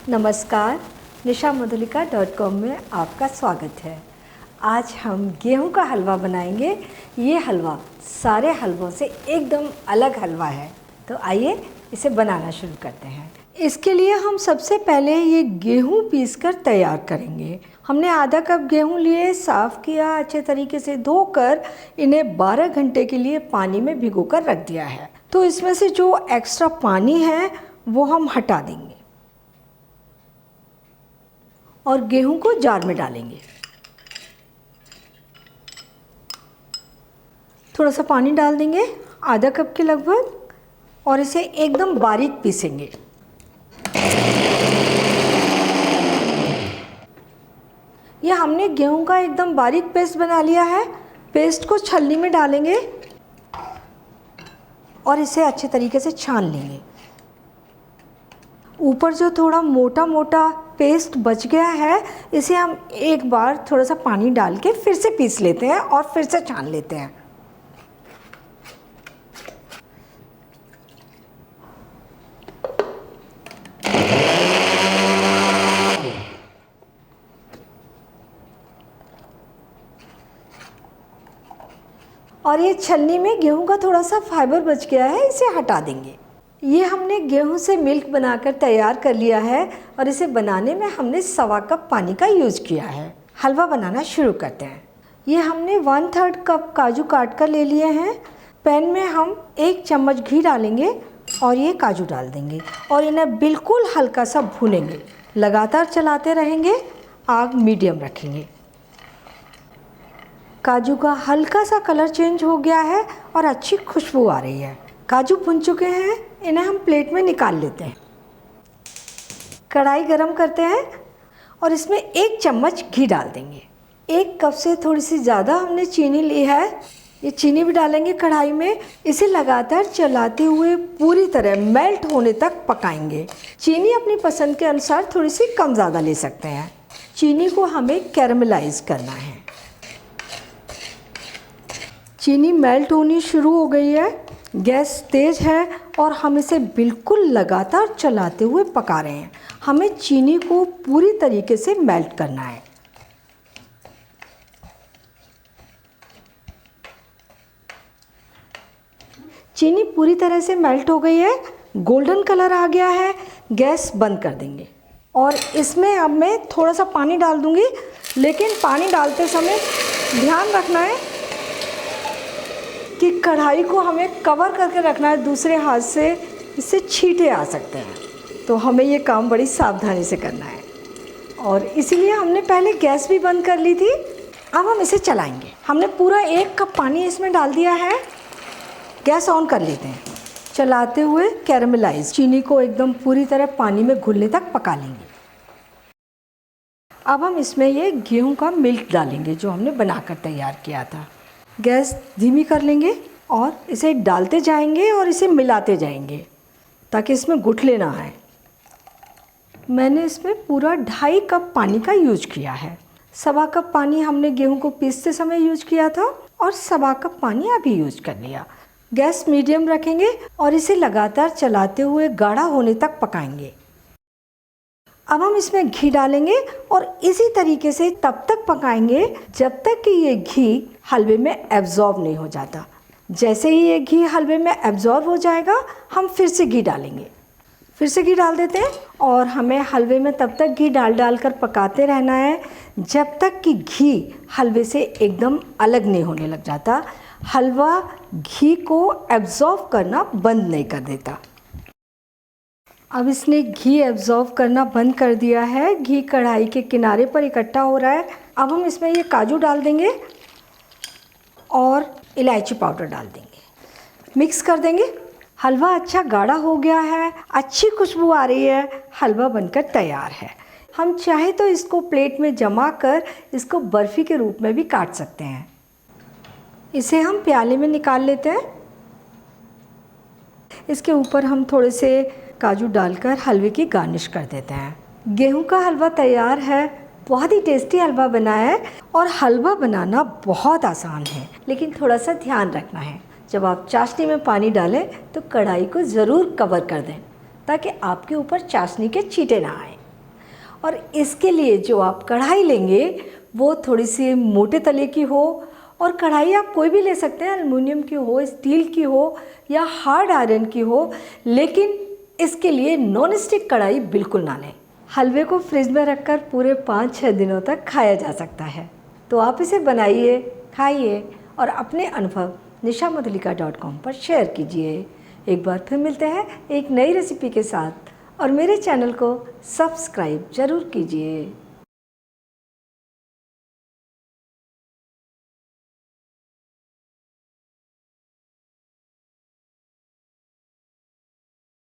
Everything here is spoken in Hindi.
नमस्कार, nishamodulika.com में आपका स्वागत है। आज हम गेहूं का हलवा बनाएंगे। ये हलवा सारे हलवों से एकदम अलग हलवा है। तो आइए इसे बनाना शुरू करते हैं। इसके लिए हम सबसे पहले ये गेहूं पीसकर तैयार करेंगे। हमने आधा कप गेहूं लिए, साफ़ किया, अच्छे तरीके से धोकर इन्हें 12 घंटे के लिए पानी में भिगोकर रख दिया है। तो इसमें से जो एक्स्ट्रा पानी है वो हम हटा देंगे और गेहूं को जार में डालेंगे। थोड़ा सा पानी डाल देंगे, आधा कप के लगभग, और इसे एकदम बारीक पीसेंगे। यह हमने गेहूं का एकदम बारीक पेस्ट बना लिया है। पेस्ट को छलनी में डालेंगे और इसे अच्छे तरीके से छान लेंगे। ऊपर जो थोड़ा मोटा मोटा पेस्ट बच गया है, इसे हम एक बार थोड़ा सा पानी डाल के फिर से पीस लेते हैं और फिर से छान लेते हैं। और ये छलनी में गेहूं का थोड़ा सा फाइबर बच गया है, इसे हटा देंगे। ये हमने गेहूं से मिल्क बनाकर तैयार कर लिया है और इसे बनाने में हमने 1.25 कप पानी का यूज़ किया है। हलवा बनाना शुरू करते हैं। ये हमने 1/3 कप काजू काट कर ले लिए हैं। पैन में हम 1 चम्मच घी डालेंगे और ये काजू डाल देंगे और इन्हें बिल्कुल हल्का सा भूनेंगे। लगातार चलाते रहेंगे, आग मीडियम रखेंगे। काजू का हल्का सा कलर चेंज हो गया है और अच्छी खुशबू आ रही है। काजू भुन चुके हैं, इन्हें हम प्लेट में निकाल लेते हैं। कढ़ाई गरम करते हैं और इसमें 1 चम्मच घी डाल देंगे। 1 कप से थोड़ी सी ज़्यादा हमने चीनी ली है। ये चीनी भी डालेंगे कढ़ाई में। इसे लगातार चलाते हुए पूरी तरह मेल्ट होने तक पकाएंगे। चीनी अपनी पसंद के अनुसार थोड़ी सी कम ज़्यादा ले सकते हैं। चीनी को हमें कैरमलाइज करना है। चीनी मेल्ट होनी शुरू हो गई है, गैस तेज़ है और हम इसे बिल्कुल लगातार चलाते हुए पका रहे हैं। हमें चीनी को पूरी तरीके से मेल्ट करना है। चीनी पूरी तरह से मेल्ट हो गई है, गोल्डन कलर आ गया है। गैस बंद कर देंगे और इसमें अब मैं थोड़ा सा पानी डाल दूंगी, लेकिन पानी डालते समय ध्यान रखना है कि कढ़ाई को हमें कवर करके रखना है दूसरे हाथ से, इससे छींटे आ सकते हैं। तो हमें ये काम बड़ी सावधानी से करना है और इसीलिए हमने पहले गैस भी बंद कर ली थी। अब हम इसे चलाएंगे। हमने पूरा 1 कप पानी इसमें डाल दिया है। गैस ऑन कर लेते हैं। चलाते हुए कैरमलाइज चीनी को एकदम पूरी तरह पानी में घुलने तक पका लेंगे। अब हम इसमें ये गेहूं का मिल्क डालेंगे जो हमने बनाकर तैयार किया था। गैस धीमी कर लेंगे और इसे डालते जाएंगे और इसे मिलाते जाएंगे ताकि इसमें गुठली ना आए। मैंने इसमें पूरा 2.5 कप पानी का यूज किया है। 1.25 कप पानी हमने गेहूं को पीसते समय यूज किया था और 1.25 कप पानी अभी यूज कर लिया। गैस मीडियम रखेंगे और इसे लगातार चलाते हुए गाढ़ा होने तक पकाएंगे। अब हम इसमें घी डालेंगे और इसी तरीके से तब तक पकाएंगे जब तक कि ये घी हलवे में एब्जॉर्ब नहीं हो जाता। जैसे ही ये घी हलवे में एब्जॉर्ब हो जाएगा, हम फिर से घी डालेंगे। फिर से घी डाल देते हैं और हमें हलवे में तब तक घी डाल कर पकाते रहना है जब तक कि घी हलवे से एकदम अलग नहीं होने लग जाता। हलवा घी को एब्जॉर्ब करना बंद नहीं कर देता। अब इसने घी एब्जॉर्ब करना बंद कर दिया है। घी कढ़ाई के किनारे पर इकट्ठा हो रहा है। अब हम इसमें ये काजू डाल देंगे और इलायची पाउडर डाल देंगे। मिक्स कर देंगे। हलवा अच्छा गाढ़ा हो गया है, अच्छी खुशबू आ रही है। हलवा बनकर तैयार है। हम चाहे तो इसको प्लेट में जमा कर इसको बर्फ़ी के रूप में भी काट सकते हैं। इसे हम प्याले में निकाल लेते हैं। इसके ऊपर हम थोड़े से काजू डालकर हलवे की गार्निश कर देते हैं। गेहूं का हलवा तैयार है। बहुत ही टेस्टी हलवा बना है और हलवा बनाना बहुत आसान है, लेकिन थोड़ा सा ध्यान रखना है। जब आप चाशनी में पानी डालें तो कढ़ाई को ज़रूर कवर कर दें ताकि आपके ऊपर चाशनी के छींटे ना आए। और इसके लिए जो आप कढ़ाई लेंगे वो थोड़ी सी मोटे तले की हो, और कढ़ाई आप कोई भी ले सकते हैं, एल्युमिनियम की हो, स्टील की हो या हार्ड आयरन की हो, लेकिन इसके लिए नॉन स्टिक कढ़ाई बिल्कुल ना लें। हलवे को फ्रिज में रखकर पूरे 5-6 दिनों तक खाया जा सकता है। तो आप इसे बनाइए, खाइए और अपने अनुभव nishamudhalika.com पर शेयर कीजिए। एक बार फिर मिलते हैं एक नई रेसिपी के साथ, और मेरे चैनल को सब्सक्राइब ज़रूर कीजिए।